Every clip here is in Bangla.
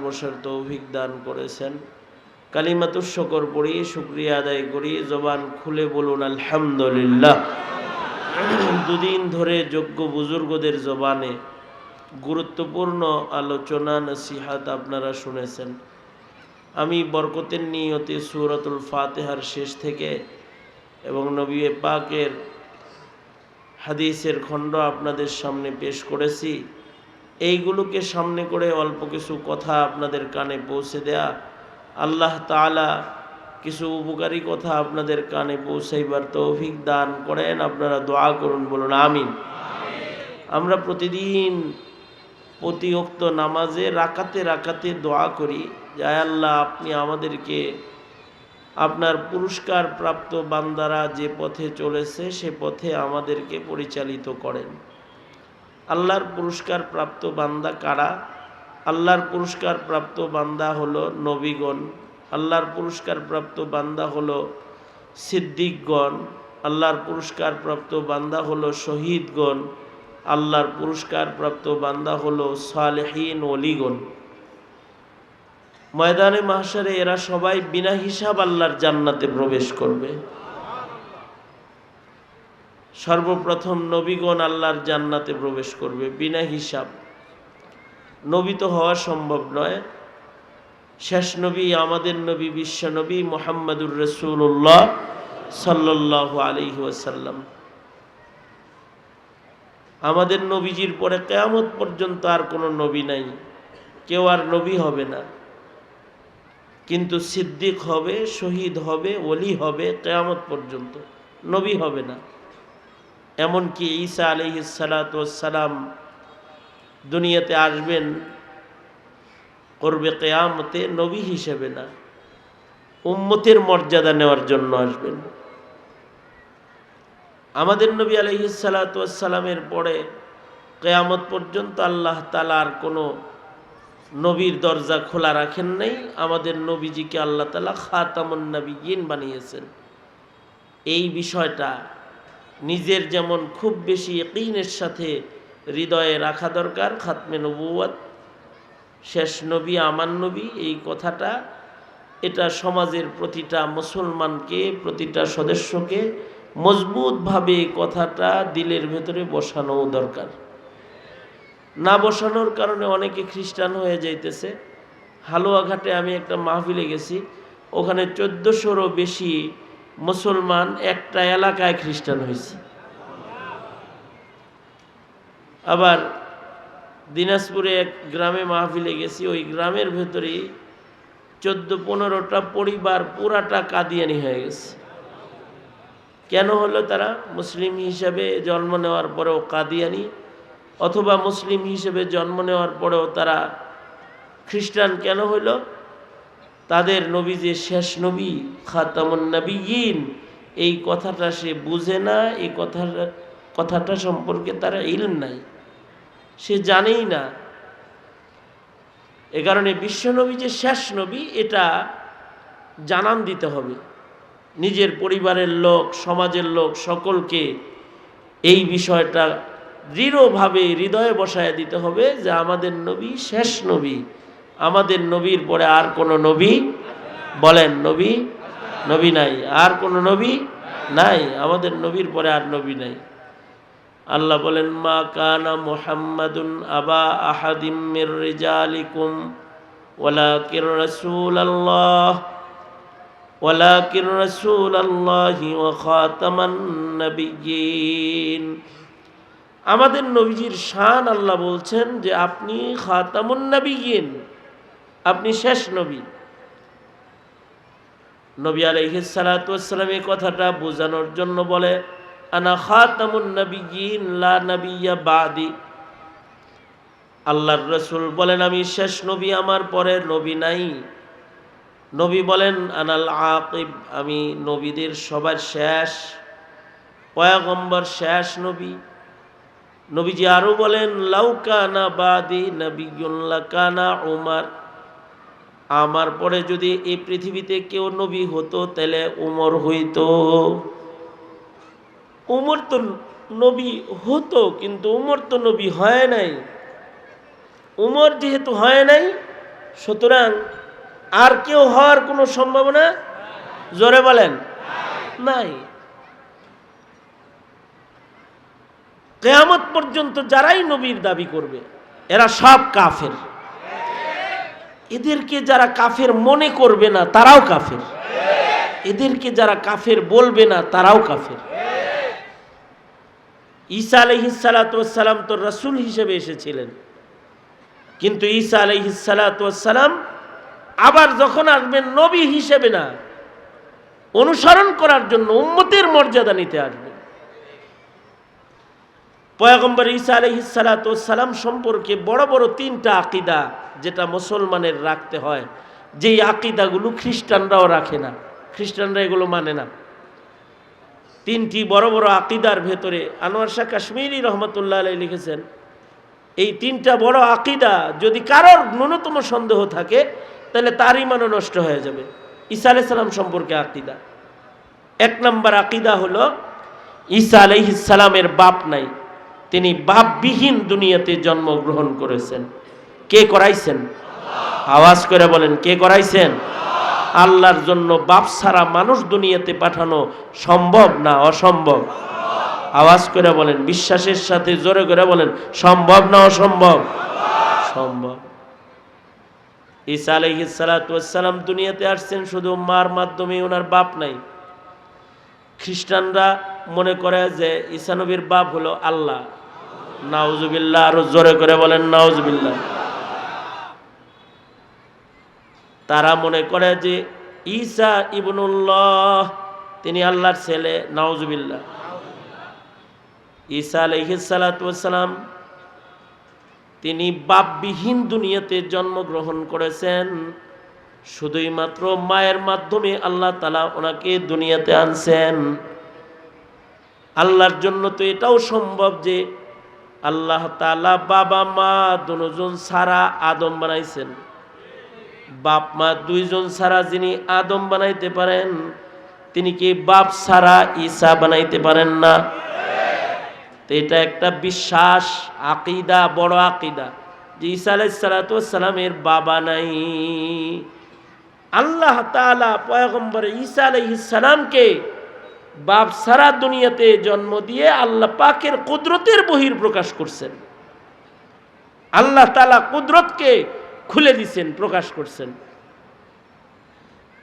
বসার তৌফিক দান করেছেন। কালিমাতুশ শুকর পড়ি, শুকরিয়া আদায় করি, জবান খুলে বলুন আলহামদুলিল্লাহ। দুদিন ধরে যোগ্য বুজুর্গদের জবানে গুরুত্বপূর্ণ আলোচনা নসিহাত আপনারা শুনেছেন। আমি বরকতের নিয়তে সূরাতুল ফাতিহার শেষ থেকে এবং নবী পাকের হাদিসের খণ্ড আপনাদের সামনে পেশ করেছি। এইগুলোকে সামনে করে অল্প কিছু কথা আপনাদের কানে পৌঁছে দেয়া, আল্লাহ তাআলা কিছু উপকারী কথা আপনাদের কানে পৌঁছাইবার তৌফিক দান করেন। আপনারা দোয়া করুন, বলুন আমিন। আমরা প্রতিদিন প্রতি ওয়াক্ত নামাজে রাকাতে রাকাতে দোয়া করি যে আয় আল্লাহ, আপনি আমাদেরকে আপনার পুরস্কার প্রাপ্ত বান্দারা যে পথে চলেছে সে পথে আমাদেরকে পরিচালিত করেন। আল্লাহর পুরস্কার প্রাপ্ত বান্দা কারা? আল্লাহর পুরস্কার প্রাপ্ত বান্দা হলো নবীগণ, আল্লাহর পুরস্কার প্রাপ্ত বান্দা হলো সিদ্দিকগণ, আল্লাহর পুরস্কার প্রাপ্ত বান্দা হলো শহীদগণ, আল্লাহর পুরস্কার প্রাপ্ত বান্দা হলো সালেহীন ওলিগণ। ময়দানে মাহশারে এরা সবাই বিনা হিসাব আল্লাহর জান্নাতে প্রবেশ করবে। সর্বপ্রথম নবীগণ আল্লাহর জান্নাতে প্রবেশ করবে বিনা হিসাব। নবী তো হওয়া সম্ভব নয়। শেষ নবী, আমাদের নবী, বিশ্ব নবী মুহাম্মদুর রাসূলুল্লাহ সাল্লাল্লাহু আলাইহি ওয়াসাল্লাম। আমাদের নবীজির পরে কিয়ামত পর্যন্ত আর কোনো নবী নাই, কেউ আর নবী হবে না। কিন্তু সিদ্দিক হবে, শহীদ হবে, ওলি হবে, কিয়ামত পর্যন্ত নবী হবে না। এমনকি ঈসা আলাইহিস সালাতু ওয়াস সালাম দুনিয়াতে আসবেন, করবে কিয়ামতে নবী হিসেবে না, উম্মতের মর্যাদা নেওয়ার জন্য আসবেন। আমাদের নবী আলাইহিস সালাতু ওয়াস সালামের পরে কিয়ামত পর্যন্ত আল্লাহ তাআলা আর কোনো নবীর দরজা খোলা রাখেন নাই। আমাদের নবীজিকে আল্লাহ তাআলা খাতামুন নবিয়্যিন বানিয়েছেন। এই বিষয়টা নিজের যেমন খুব বেশি ইয়াকিনের সাথে হৃদয়ে রাখা দরকার, খাতমে নবুয়ত, শেষ নবী আমার নবী, এই কথাটা এটা সমাজের প্রতিটা মুসলমানকে, প্রতিটা সদস্যকে মজবুতভাবে কথাটা দিলের ভেতরে বসানো দরকার। না বসানোর কারণে অনেকে খ্রিস্টান হয়ে যাইতেছে। হালুয়াঘাটে আমি একটা মাহফিলে গেছি, ওখানে 1400-রও বেশি মুসলমান একটা এলাকায় খ্রিস্টান হয়েছে। আবার দিনাজপুরে এক গ্রামে মাহফিলে গেছি, ওই গ্রামের ভেতরেই 14-15টা পরিবার পুরাটা কাদিয়ানি হয়ে গেছে। কেন হলো? তারা মুসলিম হিসেবে জন্ম নেওয়ার পরেও কাদিয়ানি, অথবা মুসলিম হিসেবে জন্ম নেওয়ার পরেও তারা খ্রিস্টান কেন হইল? তাদের নবী যে শেষ নবী, খাতামুন নবিয়্যিন, এই কথাটা সে বুঝে না। এই কথাটা সম্পর্কে তার ইলম নাই, সে জানেই না। এ কারণে বিশ্বনবী যে শেষ নবী এটা জানান দিতে হবে। নিজের পরিবারের লোক, সমাজের লোক সকলকে এই বিষয়টা দৃঢ়ভাবে হৃদয়ে বসায় দিতে হবে যে আমাদের নবী শেষ নবী, আমাদের নবীর পরে আর কোনো নবী, বলেন নবী, নবী নাই, আর কোনো নবী নাই, আমাদের নবীর পরে আর নবী নাই। আল্লাহ বলেন মা কানা মুহাম্মাদুন আবা আহাদিম মির রিজালিকুম ওয়ালাকিন রাসূলুল্লাহি ওয়া খাতামান নাবিয়্যিন। আমাদের নবীজির শান আল্লাহ বলছেন যে আপনি খাতামুন নাবিয়্যিন, আপনি শেষ নবী। নবী আলাইহিস সালাতু ওয়াস সালাম এই কথাটা বোঝানোর জন্য বলে আনা খাতামুন নাবিয়্যিন লা নাবিয়্যা বাদি। আল্লাহর রাসূল বলেন আমি শেষ নবী, আমার পরে নবী নাই। নবী বলেন আনাল আকিব, আমি নবীদের সবার শেষ, পয়গম্বর শেষ নবী। নবীজি আরো বলেন লাউ কানা বাদি নাবিয়্যুন লাকানা উমর, আমার পরে যদি এই পৃথিবীতে কেউ নবী হতো তাহলে উমর হইতো। উমর তো নবী হতো, কিন্তু উমর তো নবী হয় নাই। উমর যেহেতু হয় নাই, সুতরাং আর কেউ হওয়ার কোনো সম্ভাবনা জোরে বলেন নাই। কিয়ামত পর্যন্ত যারাই নবীর দাবি করবে এরা সব কাফের। এদেরকে যারা কাফের মনে করবে না তারাও কাফের, এদেরকে যারা কাফের বলবে না তারাও কাফের। ঈসা আলাইহিস সালাতু ওয়াস সালাম তো রাসূল হিসেবে এসেছিলেন, কিন্তু ঈসা আলাইহিস সালাতু ওয়াস সালাম আবার যখন আসবেন নবী হিসেবে না, অনুসরণ করার জন্য উম্মতের মর্যাদা নিতে আসবেন। পয়গম্বর ঈসা আলাইহিস সালাতু ওয়াস সালাম সম্পর্কে বড় বড় তিনটা আকীদা যেটা মুসলমানের রাখতে হয়, যেই আকীদাগুলো খ্রিস্টানরাও রাখে না, খ্রিস্টানরা এগুলো মানে না। তিনটি বড় বড় আকীদার ভেতরে আনোয়ার শাহ কাশ্মীরি রহমতুল্লাহ আলাইহি লিখেছেন, এই তিনটা বড় আকীদা যদি কারোর ন্যূনতম সন্দেহ থাকে তাহলে তার ঈমানও নষ্ট হয়ে যাবে। ঈসা আলাইহিস সালাম সম্পর্কে আকীদা, এক নম্বর আকীদা হলো ঈসা আলাইহিস সালামের বাপ নাই, তিনি বাপবিহীন দুনিয়াতে জন্মগ্রহণ করেছেন। কে করাইছেন? আওয়াজ করে বলেন, কে করাইছেন? আল্লাহর জন্য বাপ ছাড়া মানুষ দুনিয়াতে পাঠানো সম্ভব না অসম্ভব? আওয়াজ করে বলেন, বিশ্বাসের সাথে জোরে করে বলেন, সম্ভব না অসম্ভব? সম্ভব। ঈসা আলাইহিস সালাতু ওয়াস সালাম দুনিয়াতে আসছেন শুধু মার মাধ্যমে, ওনার বাপ নাই। খ্রিস্টানরা মনে করে যে ঈসা নবীর বাপ হলো আল্লাহ। নাউজুবিল্লাহ, আরো জোরে করে বলেন নাউজুবিল্লাহ। তারা মনে করে যে ঈসা ইবনুল্লাহ, তিনি আল্লাহর ছেলে। নাউজুবিল্লাহ। ঈসা আলাইহিস সালাতু ওয়াস সালাম তিনি বাপবিহীন দুনিয়াতে জন্মগ্রহণ করেছেন, শুধুই মাত্র মায়ের মাধ্যমে আল্লাহ তাআলা ওনাকে দুনিয়াতে আনছেন। আল্লাহর জন্য তো এটাও সম্ভব যে আল্লাহ তাআলা বাবা মা দুজন ছাড়া আদম বানাইছেন। বাপ মা দুইজন ছাড়া যিনি আদম বানাইতে পারেন, তিনি কি বাপ ছাড়া ঈসা বানাইতে পারেন না? তো এটা একটা বিশ্বাস, আকীদা, বড় আকীদা যে ঈসা আলাইহিস সালাতু ওয়াস সালামের বাবা নাই। আল্লাহ তাআলা পয়গম্বর ঈসা আলাইহিস সালামকে বাপ ছাড়া দুনিয়াতে জন্ম দিয়ে আল্লাহ পাকের কুদরতের বহির প্রকাশ করছেন। আল্লাহ তাআলা কুদরতকে খুলে দিয়েছেন, প্রকাশ করছেন।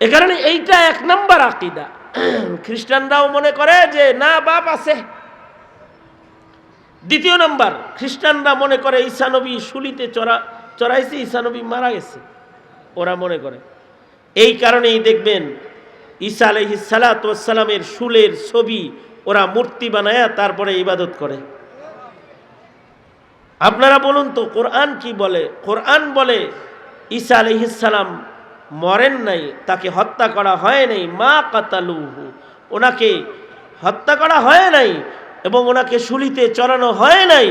এ কারণে এইটা এক নম্বর আকীদা। খ্রিস্টানরাও মনে করে যে না, বাপ আছে। দ্বিতীয় নম্বর, খ্রিস্টানরা মনে করে ঈসা নবী শুলিতে চড়াইছে, ঈসা নবী মারা গেছে, ওরা মনে করে। এই কারণেই দেখবেন ঈসা আলাইহিস সালাতু ওয়াস সালামের শুলের ছবি ওরা মূর্তি বানায়া তারপরে ইবাদত করে। আপনারা বলুন তো কোরআন কি বলে? কোরআন বলে ঈসা আলাইহিস সালাম মরেন নাই, তাকে হত্যা করা হয় নাই। মা কাতালুহু, ওনাকে হত্যা করা হয় নাই এবং ওনাকে শুলিতে চড়ানো হয় নাই,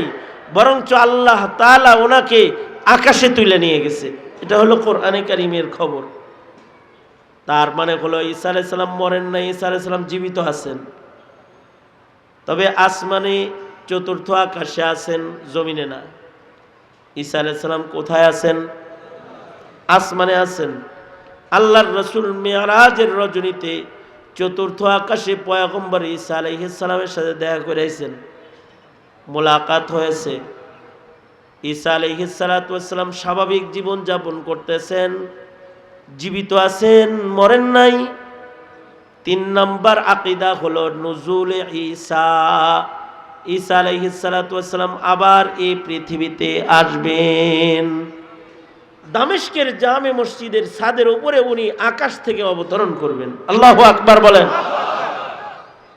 বরঞ্চ আল্লাহ তাআলা ওনাকে আকাশে তুলে নিয়ে গেছে। এটা হলো কোরআনে কারীমের খবর। তার মানে হলো ঈসা আলাইহিস সালাম মরেন নাই, ঈসা আলাইহিস সালাম জীবিত আছেন। তবে আসমানে চতুর্থ আকাশে আছেন, জমিনে না। ঈসা আলাইহিস সালাম কোথায় আছেন? আসমানে আছেন। আল্লাহর রাসূল মিরাজের রজনীতে চতুর্থ আকাশে পয়গম্বর ঈসা আলাইহিস সালামের সাথে দেখা করেছেন, মোলাকাত হয়েছে। ঈসা আলাইহিস সালাতু ওয়াস সালাম স্বাভাবিক জীবন যাপন করতেছেন, জীবিত আছেন, মরেন নাই। 3 নম্বর আকীদা হলো নুজুলে ঈসা। ঈসা আলাইহিস সালাতু ওয়াস সালাম আবার এই পৃথিবীতে আসবেন। দামেস্কের জামে মসজিদের ছাদের উপরে উনি আকাশ থেকে অবতরণ করবেন। আল্লাহু আকবার বলেন।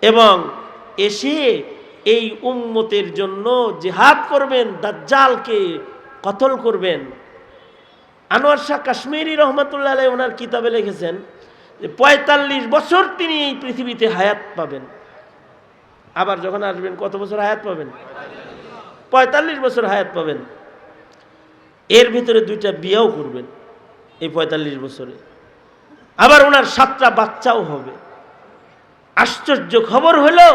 এবং এসে এই উম্মতের জন্য জিহাদ করবেন, দাজ্জালকে কতল করবেন। আনোয়ার শাহ কাশ্মীরি রহমতুল্লাহ আলাইহি ওনার কিতাবে লিখেছেন যে 45 বছর তিনি এই পৃথিবীতে হায়াত পাবেন। আবার যখন আসবেন কত বছর হায়াত পাবেন? 45 বছর হায়াত পাবেন। এর ভিতরে 2টা বিয়েও করবেন এই 45 বছরে। আবার ওনার 7টা বাচ্চাও হবে। আশ্চর্য খবর হলো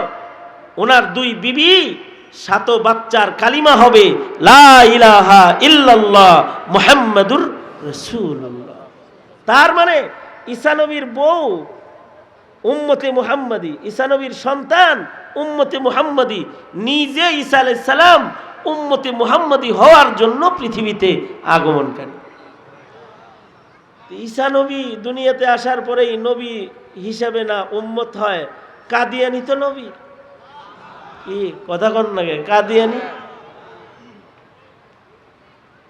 ওনার 2 বিবি 7 বাচ্চার কালিমা হবে লা ইলাহা ইল্লাল্লাহ মুহাম্মাদুর রাসূলুল্লাহ। তার মানে ঈসা নবীর বউ উম্মতে মুহাম্মাদি, ঈসা নবীর সন্তান উম্মতে মুহাম্মাদি, নিজে ঈসা আলাইহিস সালাম উম্মতে মুহাম্মাদি হওয়ার জন্য পৃথিবীতে আগমনকারী। ঈসা নবী দুনিয়াতে আসার পরেই নবী হিসাবে না উম্মত হয়, কাদিয়ানি তো নবী। কি কথা কন নাকি? কাদিয়ানি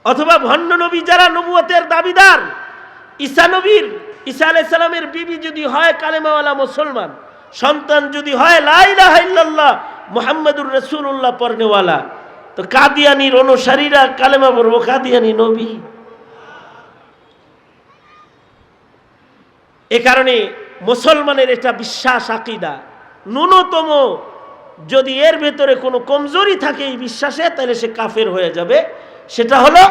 অথবা ভণ্ড নবী যারা নবুয়তের দাবিদার, ঈসা নবীর, ঈসা আলাইহিস সালামের বিবি যদি হয় কালেমাওয়ালা মুসলমান, সন্তান যদি হয় লা ইলাহা ইল্লাল্লাহ মুহাম্মাদুর রাসূলুল্লাহ পড়নেওয়ালা, তো কাদিয়ানির অনুসারীরা কালেমা পড়বো কাদিয়ানি নবী। এ কারণে মুসলমানের এটা বিশ্বাস, আকীদা, ন্যূনতম যদি এর ভেতরে কোনো কমজোরি থাকে এই বিশ্বাসে, তাহলে সে কাফের হয়ে যাবে। সেটা হলো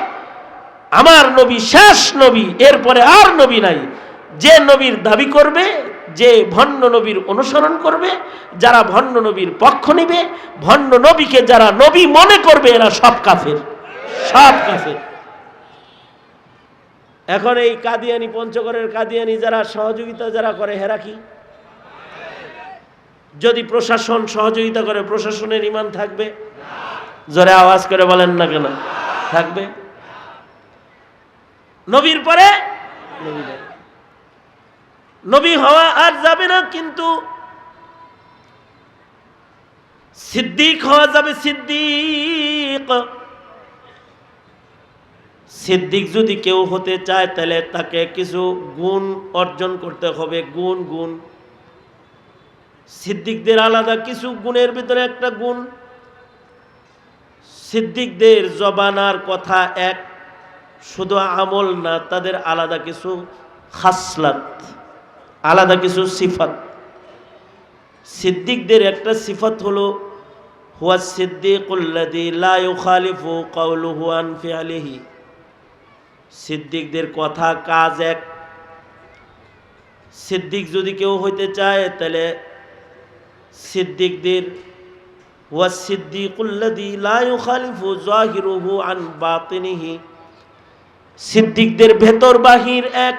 আমার নবী শেষ নবী, এরপরে আর নবী নাই। যে নবীর দাবি করবে, যে ভণ্ড নবীর অনুসরণ করবে, যারা ভণ্ড নবীর পক্ষ নিবে, ভণ্ড নবীকে যারা নবী মনে করবে, এরা সব কাফের, সব কাফের। এখন এই কাদিয়ানি, পঞ্চগড়ের কাদিয়ানি যারা সহযোগিতা যারা করে, হেরা কি? যদি প্রশাসন সহযোগিতা করে, প্রশাসনের ঈমান থাকবে? জোরে আওয়াজ করে বলেন না কেন? থাকবে। নবীর পরে নবী হওয়া আর যাবে না, কিন্তু সিদ্দিক হওয়া যাবে। সিদ্দিক, সিদ্দিক যদি কেউ হতে চায় তাহলে তাকে কিছু গুণ অর্জন করতে হবে। গুণ সিদ্দিকদের আলাদা কিছু গুণের ভিতরে একটা গুণ, সিদ্দিকদের জবানার কথা এক, শুধু আমল না, তাদের আলাদা কিছু খাসলাত, আলাদা কিছু সিফাত। সিদ্দিকদের একটা সিফাত হলো হুয়া সিদ্দিকুল্লাযী লা ইউখালিফু কাওলুহু আন ফিআলিহি। সিদ্দিকদের কথা কাজ এক। সিদ্দিক যদি কেউ হইতে চায় তাহলে সিদ্দিকদের হুয়া সিদ্দিকুল্লাযী লা ইউখালিফু যাহিরুহু আন বাতিনিহি। সিদ্দিকদের ভেতর বাহির এক।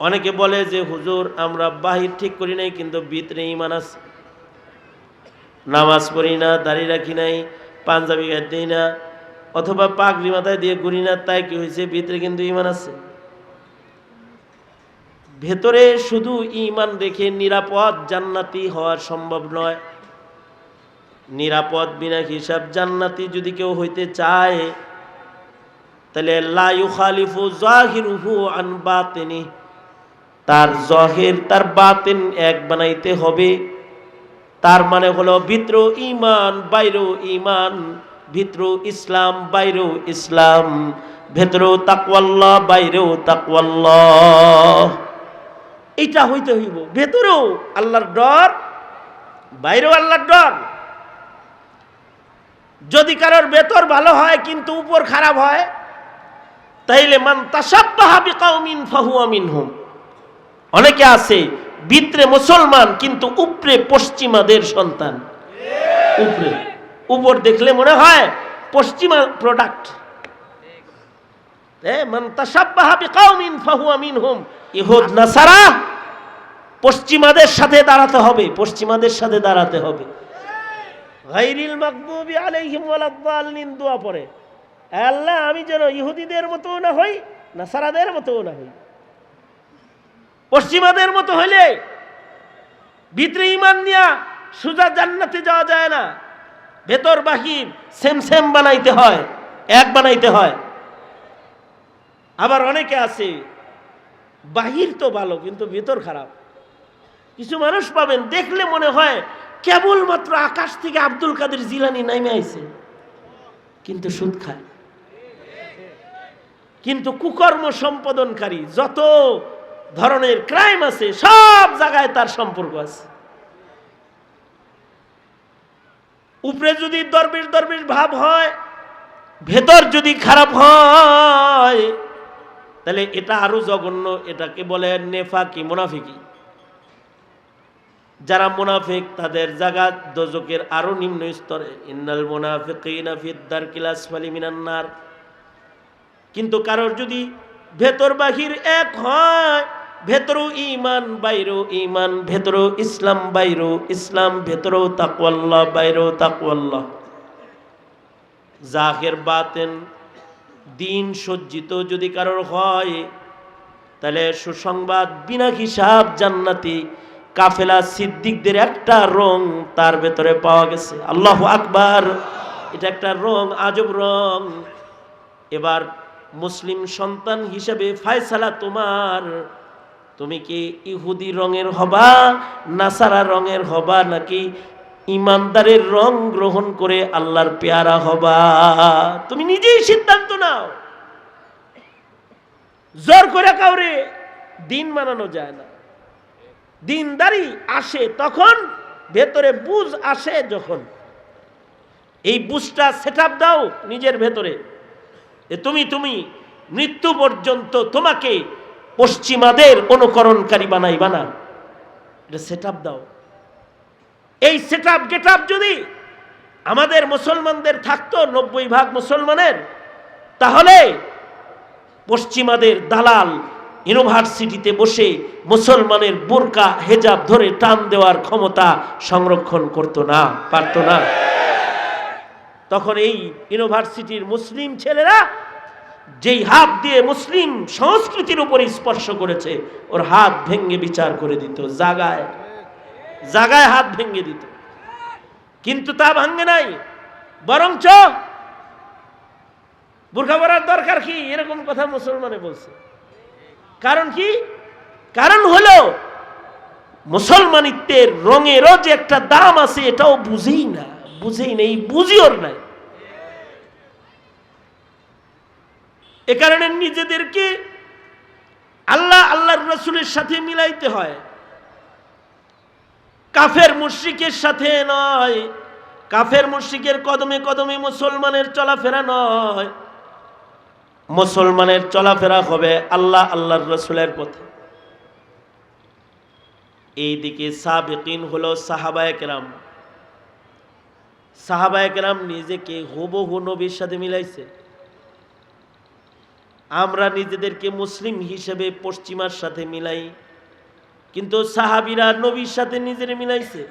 অনেকে বলে যে হুজুর আমরা বাহির ঠিক করি নাই, কিন্তু ভিতরে ঈমান আছে। নামাজ পড়ি না, দাড়ি রাখি নাই, পাঞ্জাবি গায়ে দিই না, অথবা পাগড়ি মাথায় দিয়ে ঘুরি না, তাই কি হয়েছে? ভিতরে কিন্তু ঈমান আছে। ভেতরে শুধু ঈমান রেখে নিরাপদ জান্নাতি হওয়া সম্ভব নয়। নিরাপদ বিনা হিসাব জান্নাতি যদি কেউ হইতে চায় তাহলে লা ইউখালিফু যাহিরুহু আন বাতিনি, তার জহির তার বাতিন এক বানাইতে হবে। তার মানে হলো ভিতর ঈমান বাইরেও ঈমান, ভিতর ইসলাম বাইরেও ইসলাম, ভেতর তাকওয়াল্লাহ বাইরেও তাকওয়াল্লাহ। এটা হইতে হইব। ভেতরেও আল্লাহর ডর, বাইরেও আল্লাহর ডর। যদি কারোর ভেতর ভালো হয় কিন্তু উপর খারাপ হয়, তাইলে মান তাশাব্বাহা বিকাউমিন ফাহুয়া মিনহুম। অনেকে আছে ভিতরে মুসলমান কিন্তু উপরে পশ্চিমাদের সন্তান। উপরে উপর দেখলে মনে হয় পশ্চিমা প্রোডাক্ট। মান তাশাব্বাহা বিকাউমিন ফাহুয়া মিনহুম। ইহুদ নাসারা পশ্চিমাদের সাথে দাঁড়াতে হবে, পশ্চিমাদের সাথে দাঁড়াতে হবে। গায়রিল মাগদুবি আলাইহিম ওয়ালাদ-দাল্লিন দোয়া পড়ে, আল্লাহ আমি যেন ইহুদিদের মতো না হই, নাসারাদের মতো না হই। পশ্চিমাদের মতো হইলে ভিতরে ঈমান নিয়া সোজা জান্নাতে যাওয়া যায় না। ভেতর বাহির সেম সেম বানাইতে হয়, এক বানাইতে হয়। আবার অনেকে আছে বাহির তো ভালো কিন্তু ভেতর খারাপ। কিছু মানুষ পাবেন দেখলে মনে হয় কেবলমাত্র আকাশ থেকে আব্দুল কাদের জিলানী নামে আইছে, কিন্তু সুদ খায়, কিন্তু কুকর্ম সম্পাদনকারী যত ধরনের ক্রাইম আছে সব জায়গায় তার সম্পর্ক আছে। উপরে যদি দরবেশ দরবেশ ভাব হয়, ভেতর যদি খারাপ হয়, তাহলে এটা আরো জঘন্য। এটাকে বলে নেফাকি, মুনাফিকি। যারা মুনাফিক তাদের জায়গা দোজখের আরো নিম্ন স্তরে। ইন্নাল মুনাফিকিনা ফিদ দারকিল আসফালি মিনান নার। কিন্তু কারোর যদি ভেতর বাহির এক হয়, ভেতরও ঈমান বাইরেও ঈমান, ভেতরও ইসলাম বাইরেও ইসলাম, ভেতরও তাকওয়াল্লাহ বাইরেও তাকওয়াল্লাহ, জাহির বাতেন দিন সজ্জিত যদি কারোর হয়, তাহলে সুসংবাদ, বিনা হিসাব জান্নাতি কাফেলা সিদ্দিকদের একটা রং তার ভেতরে পাওয়া গেছে। আল্লাহু আকবার। এটা একটা রং, আজব রং। এবার মুসলিম সন্তান হিসেবে ফয়সালা তোমার, তুমি কি ইহুদি রঙের হবা, নাসারা রঙের হবা, নাকি ইমানদারের রং গ্রহণ করে আল্লাহর পেয়ারা হবা? তুমি নিজেই সিদ্ধান্ত নাও। জোর করে কাউরে দিন মানানো যায় না। দিনদারি আসে তখন, ভেতরে বুঝ আসে যখন। এই বুঝটা সেটআপ দাও নিজের ভেতরে। তুমি মৃত্যু পর্যন্ত তোমাকে পশ্চিমাদের অনুকরণকারী বানাইবা না, এটা সেটআপ দাও। এই সেটআপ গেটআপ যদি আমাদের মুসলমানদের থাকতো, 90% মুসলমানের, তাহলে পশ্চিমাদের দালাল ইউনিভার্সিটিতে বসে মুসলমানের বোরকা হেজাব ধরে টান দেওয়ার ক্ষমতা সংরক্ষণ করতো না, পারতো না। তখন এই ইউনিভার্সিটির মুসলিম ছেলেরা যেই হাত দিয়ে মুসলিম সংস্কৃতির উপর স্পর্শ করেছে, ওর হাত ভেঙে বিচার করে দিত, জায়গায় জায়গায় হাত ভেঙে দিত। কিন্তু তা ভাঙে নাই, বরঞ্চ বোরকা পরার দরকার কি, এরকম কথা মুসলমানে বলছে। কারণ কি? কারণ হলো মুসলমানিত্বের রঙেরও যে একটা দাম আছে, এটাও বুঝেই না, এই বুঝিওর নাই। এ কারণে নিজেদেরকে আল্লাহর রাসূলের সাথে মিলাইতে হয়, কাফের মুশরিকের সাথে নয়। কাফের মুশরিকের কদমে কদমে মুসলমানের চলাফেরা নয়, মুসলমানের চলাফেরা হবে আল্লাহর রাসূলের পথে। এইদিকে সাবিকিন হলো সাহাবায়ে কেরাম। সাহাবায়ে কেরাম নিজেকে হুবহু নবীর সাথে মিলাইছে। আমরা নিজেদেরকে মুসলিম হিসেবে পশ্চিমার সাথে মিলাই, কিন্তু সাহাবীরা নবীর সাথে নিজের মিলাইছে।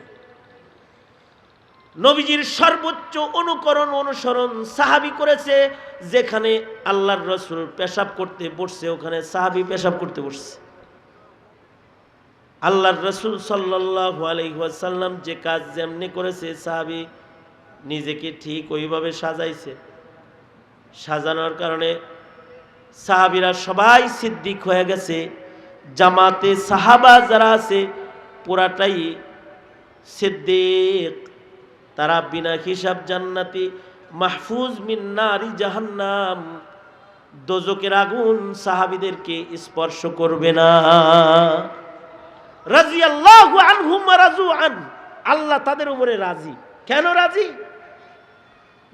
নবীজির সর্বোচ্চ অনুসরণ সাহাবী করেছে। যেখানে আল্লাহর রাসূল পেশাব করতে বসছে, ওখানে সাহাবী পেশাব করতে বসছে। আল্লাহর রাসূল সাল্লাল্লাহু আলাইহি ওয়াসাল্লাম যে কাজ যেমনি করেছে, সাহাবী নিজেকে ঠিক ওইভাবে সাজাইছে। সাজানোর কারণে সাহাবীরা সবাই সিদ্দিক হয়ে গেছে। জামাতে সাহাবা যারা আছে পুরাটাই সিদ্দিক। তারা বিনা হিসাব জান্নাতি, মাহফুজ মিন নারি জাহান্নাম। দোজকের আগুন সাহাবীদেরকে স্পর্শ করবে না। রাদিয়াল্লাহু আনহুম ওয়া রাযু আন, আল্লাহ তাদের উপরে রাজি। কেন রাজি?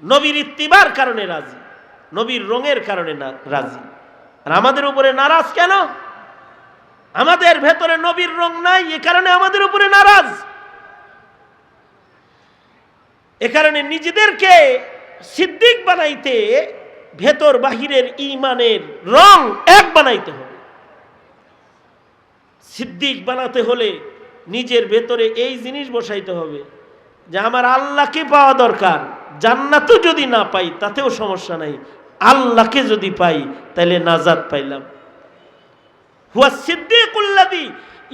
নবীর ইত্তিবার কারণে রাজি, নবীর রঙের কারণে রাজি। আর আমাদের উপরে নারাজ কেন? আমাদের ভেতরে নবীর রং নাই, এ কারণে আমাদের উপরে নারাজ। এ কারণে নিজেদেরকে সিদ্দিক বানাইতে ভেতর বাহিরের ঈমানের রং এক বানাইতে হবে। সিদ্দিক বানাতে হলে নিজের ভেতরে এই জিনিস বসাইতে হবে যে আমার আল্লাহকে পাওয়া দরকার। জান্নাতও যদি না পাই তাতেও সমস্যা নাই, আল্লাহকে যদি পাই তাহলে নাজাত পাইলাম। হুয়া সিদ্দিকুল্লাযী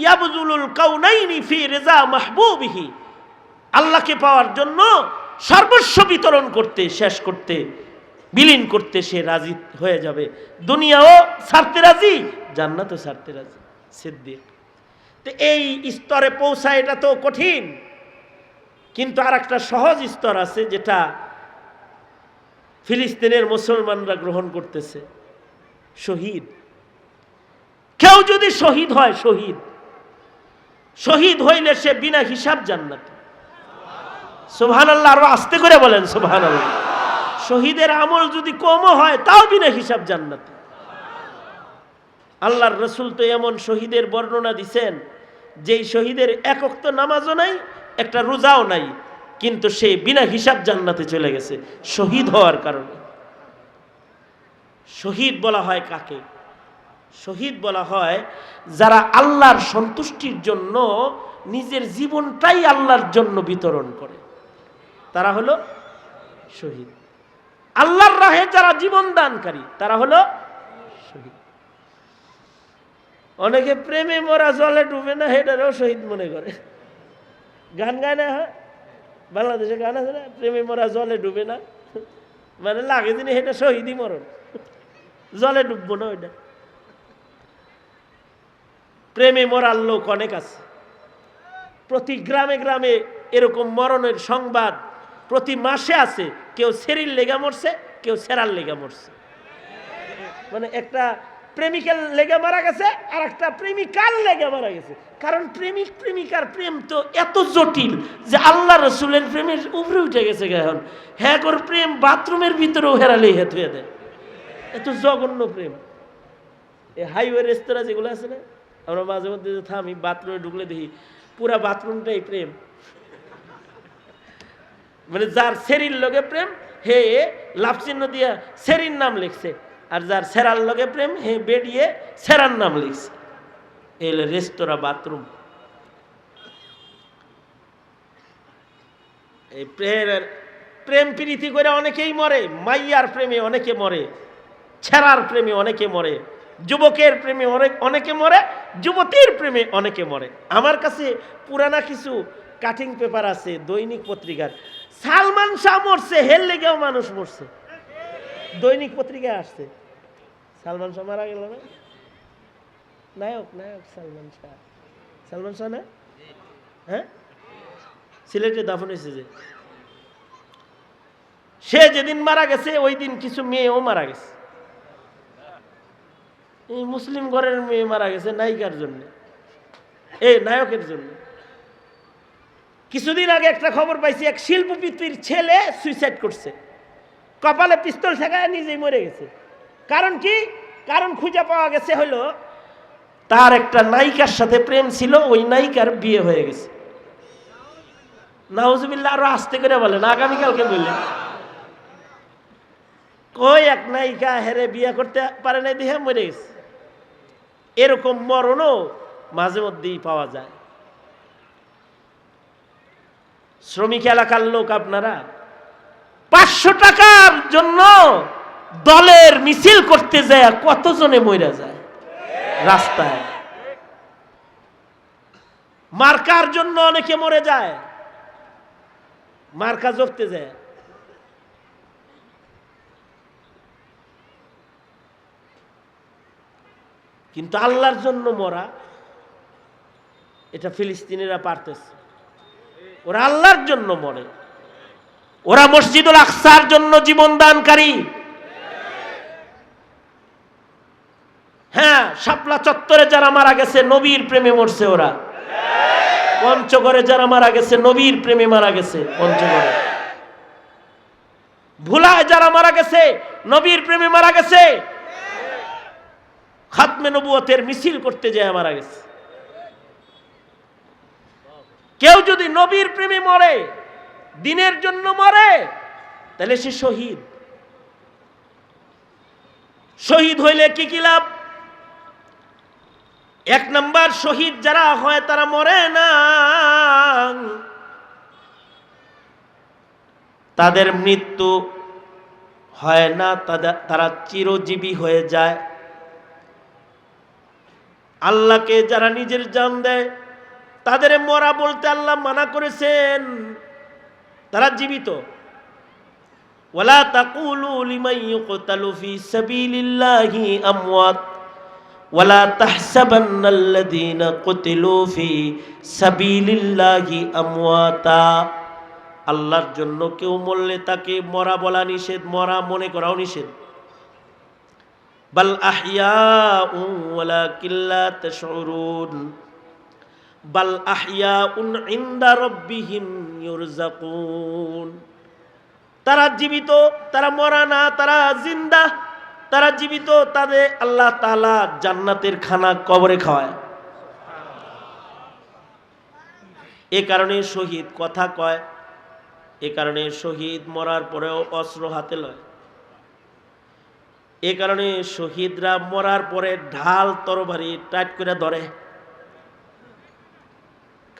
ইয়াবযুলুল কাউনাইনি ফি রিজা মাহবুবিহি। আল্লাহকে পাওয়ার জন্য সর্বস্ব বিতরণ করতে, শেষ করতে, বিলীন করতে সে রাজি হয়ে যাবে। দুনিয়াও ছাড়তে রাজি, জান্নাতও ছাড়তে রাজি সিদ্দিক। তো এই স্তরে পৌঁছায় এটা তো কঠিন, কিন্তু আর একটা সহজ স্তর আছে যেটা ফিলিস্তিনের মুসলমানরা গ্রহণ করতেছে। শহীদ। কেউ যদি শহীদ হয়, শহীদ হইলে সে বিনা হিসাব জান্নাত। সুবহানাল্লাহ, আরো আস্তে করে বলেন সুবহানাল্লাহ। শহীদের আমল যদি কমও হয় তাও বিনা হিসাব জান্নাত। আল্লাহর রাসূল তো এমন শহীদের বর্ণনা দিছেন, যেই শহীদের এক ওয়াক্ত নামাজও নাই, একটা রোজাও নাই, কিন্তু সে বিনা হিসাব জান্নাতে চলে গেছে শহীদ হওয়ার কারণে। শহীদ বলা হয় কাকে? শহীদ বলা হয় যারা আল্লাহর সন্তুষ্টির জন্য নিজের জীবনটাই আল্লাহর জন্য বিতরণ করে, তারা হলো শহীদ। আল্লাহর রাহে যারা জীবন দানকারী তারা হলো শহীদ। অনেকে প্রেমে মরা জলে ডুবে না এটারও শহীদ মনে করে। গান গায় না, হ্যাঁ বাংলাদেশে গান আছে না, প্রেমে মরা জলে ডুবে না, মানে লাগে দিনে এটা শহীদই মরণ, জলে ডুববো না ওইটা। প্রেমে মরার লোক অনেক আছে, প্রতি গ্রামে গ্রামে এরকম মরণের সংবাদ প্রতি মাসে আছে। কেউ সেরির লেগা মরছে, কেউ সেরার লেগা মরছে। মানে একটা প্রেমিকার লেগে মারা গেছে আর একটা প্রেমিকার লেগে মারা গেছে। কারণ প্রেমিক প্রেমিকার প্রেম তো এত জটিল যে আল্লাহ রসুলের প্রেমের উপরে উঠে গেছে। এখন হ্যাঁ ওর প্রেম বাথরুমের ভিতরেও হেরালেই হেত হয়ে দেয়, এত জঘন্য প্রেম। এই হাইওয়ে রেস্তোরাঁ যেগুলো আছে না, আমরা মাঝে মধ্যে থামি, বাথরুমে ঢুকলে দেখি পুরা বাথরুমটাই প্রেম। মানে যার সেরির লগে প্রেম হে লাভ চিহ্ন দিয়া সেরির নাম লিখছে, আর যার সেরার লগে প্রেম হে বেরিয়ে সেরার নাম লিখছে। এই রেস্তোরাঁ বাথরুম। এই প্রেম প্রীতি করে অনেকেই মরে, মাইয়ার প্রেমে অনেকে মরে, ছেঁড়ার প্রেমে অনেকে মরে, যুবকের প্রেমে অনেকে মরে, যুবতীর প্রেমে অনেকে মরে। আমার কাছে পুরানা কিছু কাটিং পেপার আছে দৈনিক পত্রিকার, সালমান শাহ মরছে হের লেগেও মানুষ মরছে, দৈনিক পত্রিকায় আসছে। সালমান শাহ মারা গেল না, নায়ক নায়ক সালমান শাহ, সালমান শাহ না, হ্যাঁ সিলেটে দাফন হয়েছে যে, সে যেদিন মারা গেছে ওই দিন কিছু মেয়েও মারা গেছে। এই মুসলিম ঘরের মেয়ে মারা গেছে নায়িকার জন্য, এই নায়কের জন্য। কিছুদিন আগে একটা খবর পাইছি, এক শিল্পপতির ছেলে সুইসাইড করছে, কপালে পিস্তল ঠেকায় নিজেই মরে গেছে। কারণ কি? কারণ খুঁজে পাওয়া গেছে হলো তার একটা নায়িকার সাথে প্রেম ছিল, ওই নায়িকার বিয়ে হয়ে গেছে। নাউজুবিল্লাহ, আরো আস্তে করে বলেন, আগামীকালকে বললেন। কই এক নায়িকা হেরে বিয়ে করতে পারে নাই দেখে মরে গেছে। এরকম মরণও মাঝে মধ্যেই পাওয়া যায়। শ্রমিক এলাকার লোক আপনারা 500 টাকার জন্য দলের মিছিল করতে যায় কতজনে মরে যায় রাস্তায়। মার্কার জন্য অনেকে মরে যায়, মার্কা জপতে যায়। কিন্তু আল্লাহর জন্য মরা, এটা ফিলিস্তিনিরা পারতেছে। ওরা আল্লাহর জন্য মরে, ওরা মসজিদুল আকসার জন্য জীবন দানকারী। হ্যাঁ, শাপলা চত্বরে যারা মারা গেছে নবীর প্রেমে মরছে ওরা। পঞ্চগড়ে যারা মারা গেছে নবীর প্রেমে মারা গেছে পঞ্চগড়ে। ভুলায় যারা মারা গেছে নবীর প্রেমে মারা গেছে। খাতমে নবুয়তের মিছিল করতে যায় মারা গেছে। কেউ যদি নবীর প্রেমে মরে, দিনের জন্য মরে, তাহলে সে শহীদ। শহীদ হইলে কি কি লাভ? 1 নাম্বার, শহীদ যারা হয় তারা মরে না, তাদের মৃত্যু হয় না, তারা চিরজীবী হয়ে যায়। আল্লাহকে যারা নিজের জান দেয় তাদের মরা বলতে আল্লাহ মানা করেছেন, তারা জীবিত। ওয়ালা তাকুলু লিমান ইউকতালু ফি সাবিলিল্লাহি আমওয়াত ওয়ালা তাহসাবান্নাল্লাযীনা কুতিলু ফি সাবিলিল্লাহি আমওয়াতা। আল্লাহর জন্য কেউ মরলে তাকে মরা বলা নিষেধ, মরা মনে করাও নিষেধ। বাল আহইয়াউ ওয়ালাকিন লা তাশউরুন, বাল আহইয়াউন ইনদা রাব্বিহিম ইউরযাকুন। তারা জীবিত, তারা মরা না, তারা জিন্দা, তারা জীবিত। তাদের আল্লাহ তাআলা জান্নাতের খানা কবরে খাওয়ায়। এ কারণে শহীদ কথা কয়, এ কারণে শহীদ মরার পরেও অস্ত্র হাতে লয়। এ কারণে শহীদরা মরার পরে ঢাল তরবারি টাইট করে ধরে,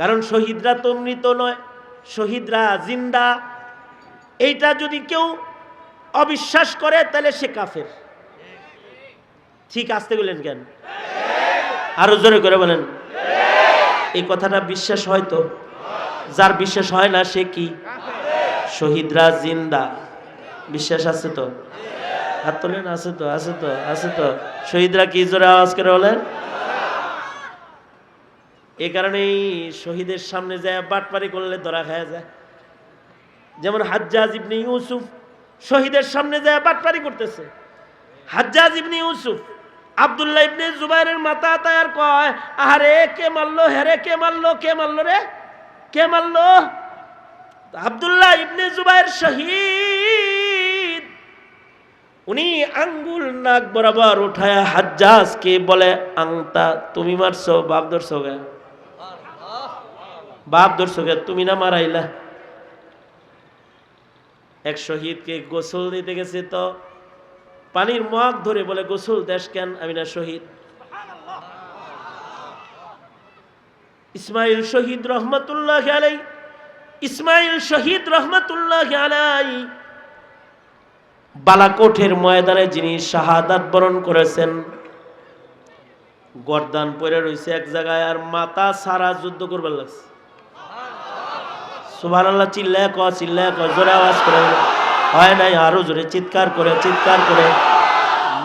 কারণ শহীদরা তো মৃত নয়, শহীদরা জিন্দা। এইটা যদি কেউ অবিশ্বাস করে তাহলে সে কাফের। ঠিক আসতে বললেন কেন? আরো জোরে করে বলেন। এই কথাটা বিশ্বাস হয় তো? যার বিশ্বাস হয় না সে কি? শহীদরা জিন্দা। বিশ্বাস আছে তো? হাত তোলেন। আছে তো, আছে তো, আছে তো। শহীদরা কি? জোরে আওয়াজ করে বলেন। এই কারণেই শহীদের সামনে যায় বাটপারি করলে ধরা খাওয়া যায়। যেমন হাজ্জাজ ইবনে ইউসুফ শহীদের সামনে যায় বাটপারি করতেছে। হাজ্জাজ ইবনে ইউসুফ আব্দুল্লাহ ইবনে জুবাইরের মাথা তায়ার কয়, আরে কে মারলো? হ্যারে কে মারলো? কে মারলো রে? কে মারলো? আব্দুল্লাহ ইবনে জুবাইর শহীদ। উনি আঙ্গুল নাক বরাবর উঠায় হাজ্জাজকে বলে, আংতা তুমি মারছো? বাপ ধরছো গে? বাপ ধরছো গে? তুমি না মারাইলা? এক শহীদকে গোসল দিতে গেছে, তো পানির মগ ধরে বলে, গোসল দেশ কেন? আমি না শহীদ। ইসমাইল শহীদ রহমতুল্লাহ আলাই, ইসমাইল শহীদ রহমতুল্লাহ আলাই বালাকোটের ময়দানে যিনি শাহাদাত বরণ করেছেন, গর্দান পরে রয়েছে এক জায়গায়, আর মাথা সারা যুদ্ধ করবার লাগছে। সুবহানাল্লাহ। চিল্লায় ক, চিল্লায় ক, জোরে আওয়াজ করে। হয় নাই, আরো জোরে চিৎকার করে, চিৎকার করে।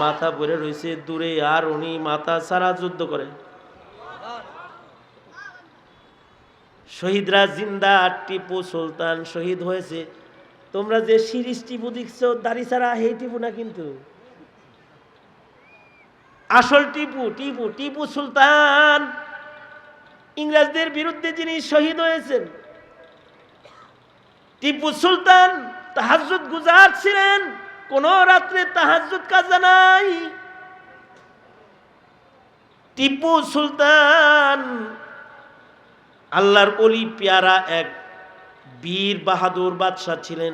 মাথা পরে রয়েছে দূরে, আর উনি মাথা সারা যুদ্ধ করে। শহীদরা জিন্দা। টিপু সুলতান শহীদ হয়েছে। তোমরা যে সিরিজ টিপু দেখছো দাড়ি ছাড়া, হে টিপু না কিন্তু। আসল টিপু টিপু টিপু সুলতান ইংরেজদের বিরুদ্ধে যিনি শহীদ হয়েছেন। টিপু সুলতান তাহাজ্জুদ গুজার ছিলেন, কোন রাত্রে তাহাজ্জুদ কাজা নাই। টিপু সুলতান আল্লাহর ওলি পেয়ারা এক বীর বাহাদুর বাদশাহ ছিলেন।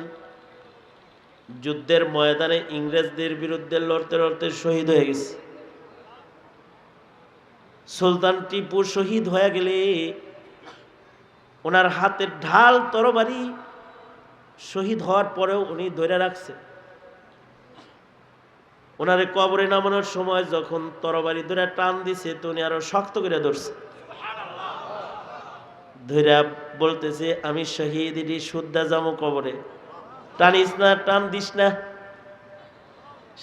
যুদ্ধের ময়দানে ইংরেজদের বিরুদ্ধে লড়তে লড়তে শহীদ হয়ে গেছে। সুলতান টিপু শহীদ হয়ে গেলে ওনার হাতের ঢাল তরবারি শহীদ হওয়ার পরেও উনি ধরে রাখছে। ওনারে কবরে নামানোর সময় যখন তরবারি ধরে টান দিছে, তো উনি আরো শক্ত করে ধরছে। ধৈরা বলতেছে, আমি শহীদ, এটি শুদ্ধা যাবো কবরে, টানিস না, টান দিস না।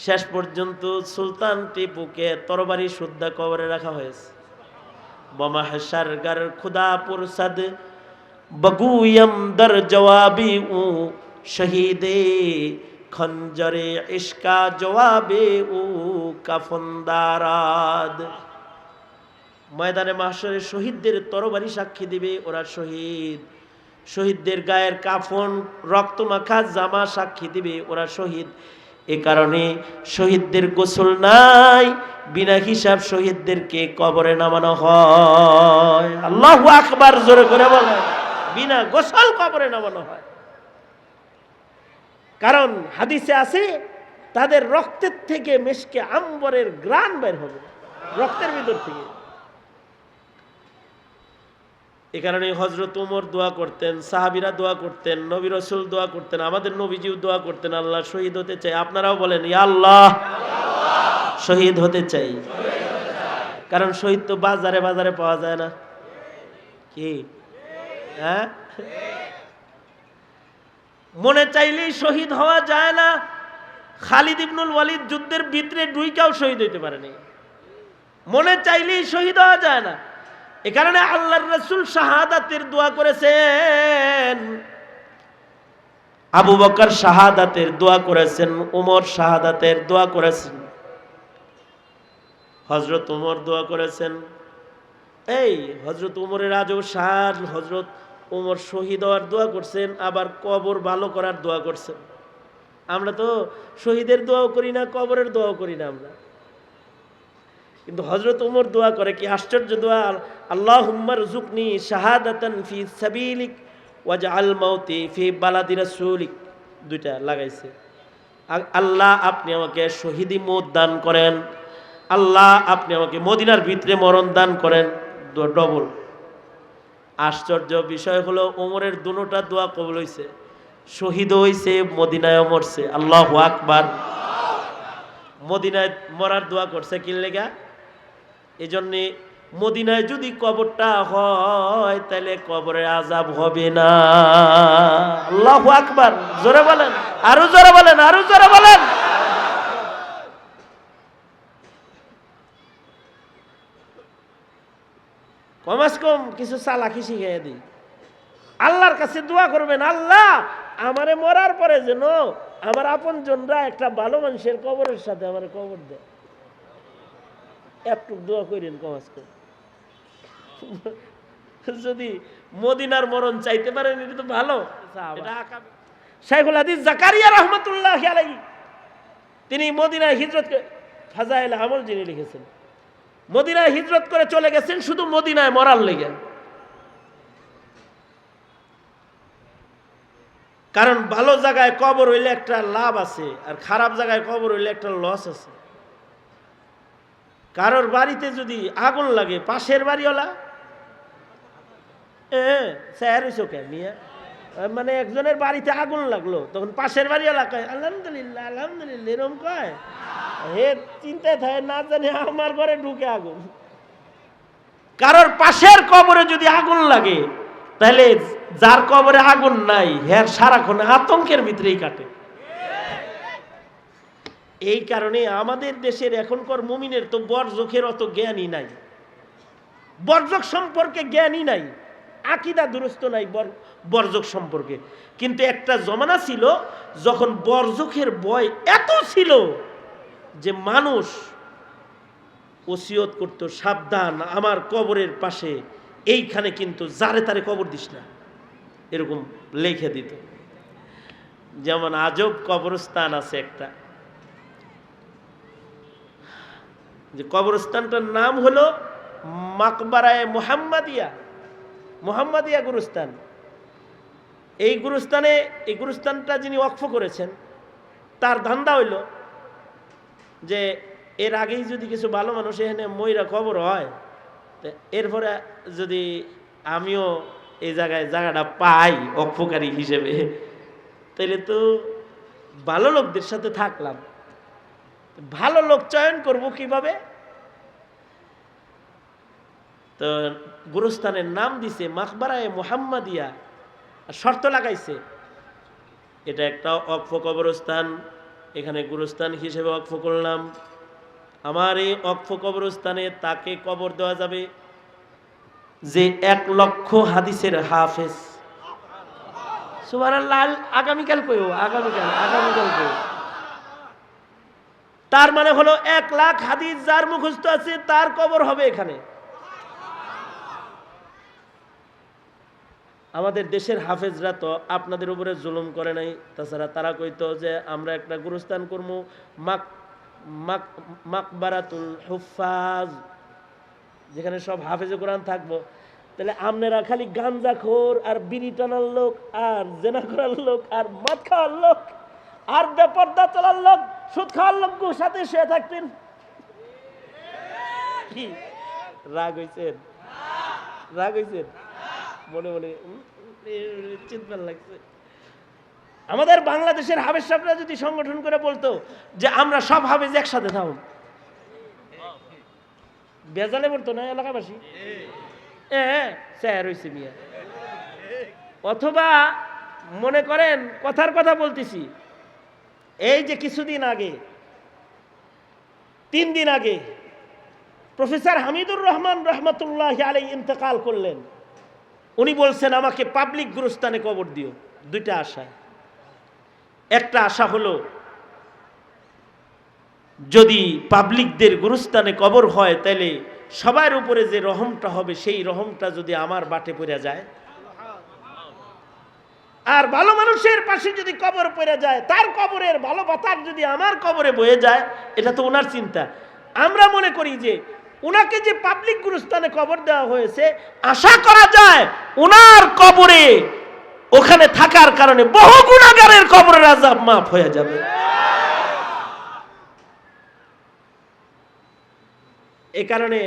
শেষ পর্যন্ত সুলতান টিপুকে তরবারি শুদ্ধা কবরে রাখা হয়েছে। বমা হাসারগার খুদা পুরসাদ বগুয়ম দর জওয়াবি উ শহীদে খঞ্জরে ইশকা জওয়াবে উ কাফনদারাদ। ময়দানে মাহশরে শহীদদের তরবারি সাক্ষী দিবে, ওরা শহীদ। শহীদদের গায়ের কাফন, রক্তমাখা জামা সাক্ষী দিবে, ওরা শহীদ। এ কারণে শহীদদের গোসল নাই, বিনা হিসাব শহীদদেরকে কবরে নামানো হয়। আল্লাহু আকবার, জোরে করে বলে। বিনা গোসল কবরে নামানো হয়। কারণ হাদিসে আছে, তাদের রক্তের থেকে মেশকে আম্বরের ঘ্রাণ বের হবে, রক্তের ভিতর থেকে। এ কারণে হযরত ওমর দোয়া করতেন, সাহাবীরা দোয়া করতেন, নবী রাসূল দোয়া করতেন, আমাদের নবীজিও দোয়া করতেন, আল্লাহ শহীদ হতে চাই। আপনারাও বলেন, ইয়া আল্লাহ শহীদ হতে চাই। কারণ শহীদ তো বাজারে বাজারে পাওয়া যায় না। কি হ্যাঁ, মনে চাইলেই শহীদ হওয়া যায় না। খালিদ ইবনুল ওয়ালিদ যুদ্ধের ভিতরে ডুইকাও শহীদ হইতে পারেনি। মনে চাইলেই শহীদ হওয়া যায় না। এ কারণে আল্লাহর রাসূল শাহাদাতের দোয়া করেছেন, আবু বকর শাহাদাতের দোয়া করেছেন, ওমর শাহাদাতের দোয়া করেছেন, হযরত ওমর দোয়া করেছেন। এই হযরত ওমরের আজও শান, হযরত ওমর শহীদ হওয়ার দোয়া করছেন, আবার কবর ভালো করার দোয়া করছেন। আমরা তো শহীদের দোয়াও করি না, কবরের দোয়াও করি না আমরা। কিন্তু হযরত ওমর দোয়া করে, কি আশ্চর্য দোয়া! আল্লাহুম্মা রযুকনি শাহাদাতান ফি সাবিলিক ওয়াজআল মাউতি ফি বালাদি রাসূলিক। দুইটা লাগাইছে। আল্লাহ আপনি আমাকে শহীদি মওত দান করেন, আল্লাহ আপনি আমাকে মদিনার ভিতরে মরণ দান করেন। ডবল। আশ্চর্য বিষয় হলো ওমরের দুটোটা দোয়া কবুল হইছে, শহীদ হইছে, মদিনায় মরছে। আল্লাহু আকবার। মদিনায় মরার দোয়া করছে কি লেগা? এজন্য মদিনায় যদি কবরটা হয় তাহলে কবরে আযাব হবে না। আল্লাহু আকবার। জোরে বলেন, আরো জোরে বলেন, আরো জোরে বলেন। কমাস কম কিছু চালাকি শিখিয়ে দিই। আল্লাহর কাছে দোয়া করবেন, আল্লাহ আমারে মরার পরে যেন আমার আপনজনরা একটা ভালো মানুষের কবরের সাথে আমার কবর দেয়। একটু দোয়া করেন কমাস কম। যদি মদিনার মরণ চাইতে পারেন এটা তো ভালো। শাইখুল হাদিস জাকারিয়া রাহমাতুল্লাহি আলাইহি তিনি মদিনায় হিজরত করে, ফাজাইল আমল যিনি লিখেছেন, মদিনায় হিজরত করে চলে গেছেন শুধু মদিনায় মরার লেগে। কারণ ভালো জায়গায় কবর হইলে একটা লাভ আছে, আর খারাপ জায়গায় কবর হইলে একটা লস আছে। কারোর বাড়িতে যদি আগুন লাগে, পাশের বাড়িওয়ালা মিয়া, মানে একজনের বাড়িতে আগুন লাগলো, তখন পাশের বাড়িওয়ালা কয় আলহামদুলিল্লাহ আলহামদুলিল্লাহ, এরকম কয়। হে চিন্তায় থাকে, না জানি আমার ঘরে ঢুকে আগুন। কারোর পাশের কবরে যদি আগুন লাগে তাহলে যার কবরে আগুন নাই হের সারাক্ষণ আতঙ্কের ভিতরেই কাটে। এই কারণে আমাদের দেশের এখনকার মুমিনের তো বরজখের অত জ্ঞানই নাই, বরজখ সম্পর্কে জ্ঞানই নাই, আকীদা দুরস্ত নাই বরজখ সম্পর্কে। কিন্তু একটা জমানা ছিল যখন বরজখের ভয় এত ছিল যে মানুষ ওসিয়ত করতো, সাবধান আমার কবরের পাশে এইখানে কিন্তু যারে তারে কবর দিস না, এরকম লিখে দিত। যেমন আজব কবরস্থান আছে একটা, যে কবরস্থানটার নাম হলো মাকবারায়ে মুহাম্মাদিয়া, মুহাম্মাদিয়া গুরুস্থান। এই গুরুস্থানটা যিনি ওয়াকফ করেছেন তার ধান্দা হইল যে এর আগেই যদি কিছু ভালো মানুষ এখানে মইরা কবর হয়, এরপরে যদি আমিও এই জায়গাটা পাই ওয়াকফকারী হিসেবে, তাহলে তো ভালো লোকদের সাথে থাকলাম। ভালো লোক চয়ন করব কিভাবে? তো গুরুস্থানের নাম দিছে মাকবারায়ে মুহাম্মাদিয়া। শর্ত লাগাইছে এটা একটা ওয়াকফ কবরস্থান, এখানে গুরুস্থান হিসেবে ওয়াকফ করলাম। আমার এই ওয়াকফ কবরস্থানে তাকে কবর দেওয়া যাবে যে 1 লক্ষ হাদিসের হাফেজ। সুবহানাল্লাহ। আগামীকাল কইও, আগামীকাল কইও। তার মানে হলো 1 লাখ হাদিস যার মুখস্থ আছে তার কবর হবে এখানে। আমাদের দেশের হাফেজরা তো আপনাদের উপরে জুলুম করে নাই, তাছাড়া তারা কইতো যে আমরা একটা গুরুস্থান করবো মাকবারাতুল হুফাজ, যেখানে সব হাফেজে কোরআন থাকবো। তাহলে আপনারা খালি গাঞ্জাখোর আর বিড়ি টানার লোক আর জেনা করার লোক আর মদ খাওয়ার লোক আর বেপরদা চলার লোক, সুদ খাওয়ার লোক সাথে শুয়ে থাকতেন। কি রাগ হইছেন? রাগ হইছেন? মনে মনে চিন্তা লাগছে। আমাদের বাংলাদেশের হাফেজ সাহেবরা যদি সংগঠন করে বলতো যে আমরা সব হাফেজ একসাথে থাকুন, বেজালে পড়তো না এলাকাবাসী? স্যার হইছে মিয়া। অথবা মনে করেন কথার কথা বলতেছি, এই যে কিছুদিন আগে 3 দিন আগে প্রফেসর হামিদুর রহমান রহমতুল্লাহি আলাইহি ইন্তেকাল করলেন। উনি বলছেন আমাকে পাবলিক গুরুস্থানে কবর দিও। 2টা আশা। একটা আশা হলো যদি পাবলিকদের গুরুস্থানে কবর হয় তাহলে সবার উপরে যে রহমটা হবে সেই রহমটা যদি আমার বাটে পড়ে যায়, আর ভালো মানুষের পাশে যদি কবর পড়ে যায় তার কবরের ভালো বাতাস যদি আমার কবরে বয়ে যায়, এটা তো ওনার চিন্তা। আমরা মনে করি যে উনাকে যে পাবলিক গুরুস্থানে কবর দেওয়া হয়েছে, আশা করা যায় উনার কবরে ওখানে থাকার কারণে বহু গুনাহগারের কবরের আযাব মাফ হয়ে যাবে। এ কারণে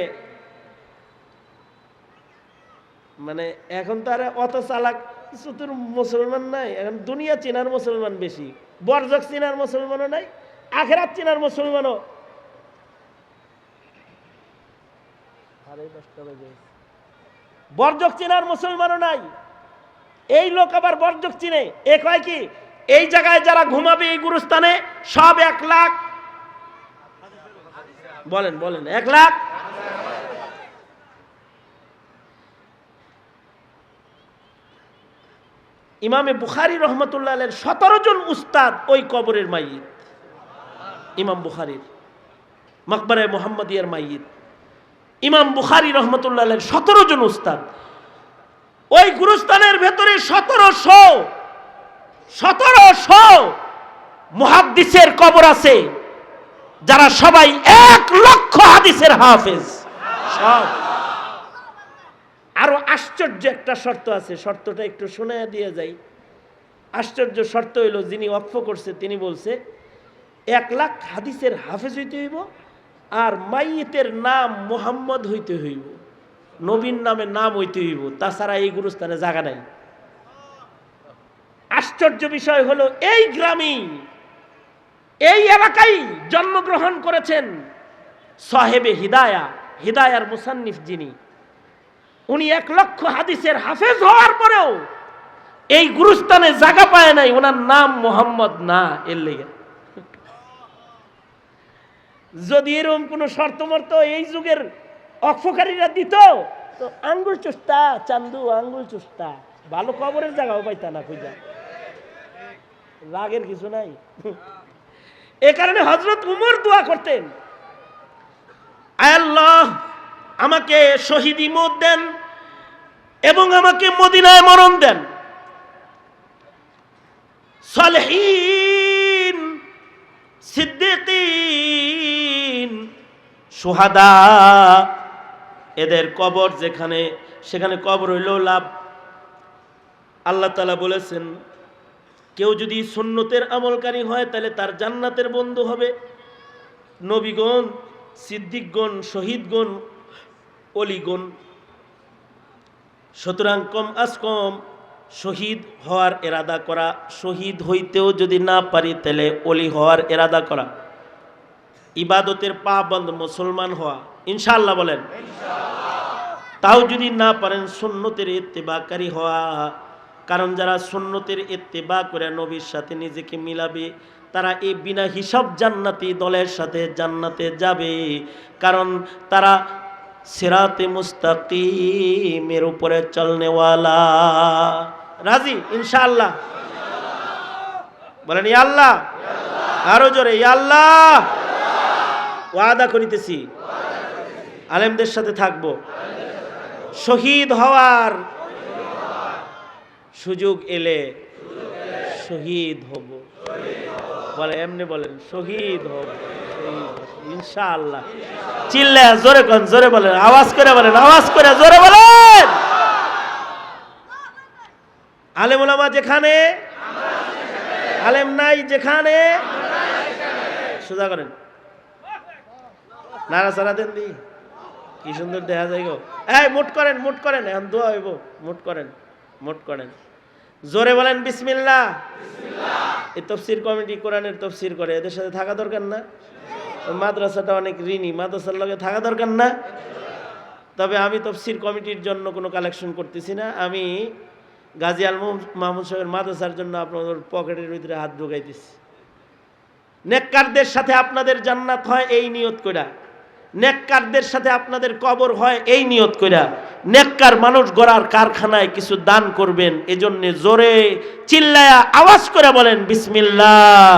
মানে এখন তো আর অত চালাক চতুর মুসলমান নাই, এখন দুনিয়া চেনার মুসলমান বেশি, বরজক চেনার মুসলমানও নাই, আখেরাত চেনার মুসলমানও বরজক চেনার মুসলমানও নাই। এই লোক আবার বরজক চিনে, এ কয় কি এই জায়গায় যারা ঘুমাবে এই গুরুস্থানে সব 1 লাখ, বলেন বলেন 1 লাখ। ইমামে বুখারী রহমতুল্লাহ আলাইহির 17 জন উস্তাদ ওই কবরের মাইয়িত, ইমাম বুখারীর মাকবারায়ে মুহাম্মাদিয়ার মাইয়িত ইমাম বুখারী রহমতুল্লাহ আলাইহির 17 জন উস্তাদ। ওই গুরুস্থানের ভেতরে 1700 মুহাদ্দিসের কবর আছে, যারা সবাই 1 লক্ষ হাদিসের হাফেজ সব। আরো আশ্চর্য একটা শর্ত আছে, শর্তটা একটু শোনায় দিয়ে যাই। আশ্চর্য শর্ত হইল, যিনি ওয়াকফ করছে তিনি বলছে 1 লাখ হাদিসের হাফেজ হইতে হইব, আর মাইয়িতের নাম মুহাম্মদ হইতে হইব, নবীর নামে নাম হইতে হইব, তাছাড়া এই গুরুস্থানে জায়গা নাই। আশ্চর্য বিষয় হলো এই গ্রামে এই এলাকায় জন্মগ্রহণ করেছেন সাহেবে হিদায়া, হিদায়ার মুসান্নিফ যিনি, উনি 1 লক্ষ হাদিসের হাফেজ হওয়ার পরেও এই গুরুস্থানে জায়গা পায় নাই, ওনার নাম মোহাম্মদ না। এর লেগে যদি এরকম কোন শর্তমর্ত এই যুগের অক্ষকারীরা দিত তো আঙ্গুল চুস্তা চান্দু, আঙ্গুল চুস্তা, ভালো কবরের জায়গাও পাইতা না খুঁজা, রাগের কিছু নাই। এ কারণে হযরত উমর দোয়া করতেন, আয় আল্লাহ আমাকে শহীদি মওত দেন এবং আমাকে মদিনায় মরণ দেন। সালেহীন, সিদ্দিকীন, শুহাদা এদের কবর যেখানে সেখানে কবর হইলেও লাভ। আল্লাহ তাআলা বলেছেন কেউ যদি সুন্নতের আমলকারী হয় তাহলে তার জান্নাতের বন্ধু হবে। নবীগণ, সিদ্দিকগণ, শহীদগণ, অলিগণ। সুতরাং কম আজ কম শহীদ হওয়ার এরাদা করা, শহীদ হইতেও যদি না পারি তাহলে অলি হওয়ার এরাদা করা, ইবাদতের পাবন্দ মুসলমান হওয়া, ইনশাআল্লাহ বলেন তাও যদি না পারেন সুন্নতের ইত্তেবাকারী হওয়া। কারণ যারা সুন্নতের ইত্তেবা করে নবীর সাথে নিজেকে মিলাবে তারা এই বিনা হিসাব জান্নাতি দলের সাথে জান্নাতে যাবে, কারণ তারা সিরাতে মুস্তাকিমের উপরে চলনেওয়ালা। রাজি ইনশাআল্লাহ বলেন ইয়া আল্লাহ, আরো জোরে ইয়া আল্লাহ। ওয়াদা করিতেছি আলেমদের সাথে থাকবো, শহীদ হওয়ার সুযোগ এলে শহীদ হব। বলে এমনি বলেন শহীদ হব ইনশাআল্লাহ। চিল্লা জোরে কোন, জোরে বলেন, আওয়াজ করে বলেন, আওয়াজ করে জোরে বলেন। আলেম ওলামা যেখানে, আলেম নাই যেখানে, সোজা করেন, নাড়াচাড়া দেন দি, কি সুন্দর দেখা যায় গো। এই মুট করেন, মুট করেন, এখন দোয়া হইব, মুট করেন, মুট করেন, জোরে বলেন বিসমিল্লাহ। এই তফসির কমিটি কোরআনের তফসির করে, এদের সাথে থাকা দরকার না? মাদ্রাসাটা অনেক ঋণী, মাদ্রাসার লগে থাকা দরকার না? তবে আমি তফসির কমিটির জন্য কোনো কালেকশন করতেছি না, আমি গাজী আল মাহমুদ সাহেবের মাদ্রাসার জন্য আপনাদের পকেটের ভিতরে হাত ঢুকাইতেছি। নেককারদের সাথে আপনাদের জান্নাত হয় এই নিয়ত কইরা, নেককারদের সাথে আপনাদের কবর হয় এই নিয়ত কইরা, নেককার মানুষ গড়ার কারখানায় কিছু দান করবেন, এজন্য জোরে চিল্লায়া আওয়াজ করে বলেন বিসমিল্লাহ।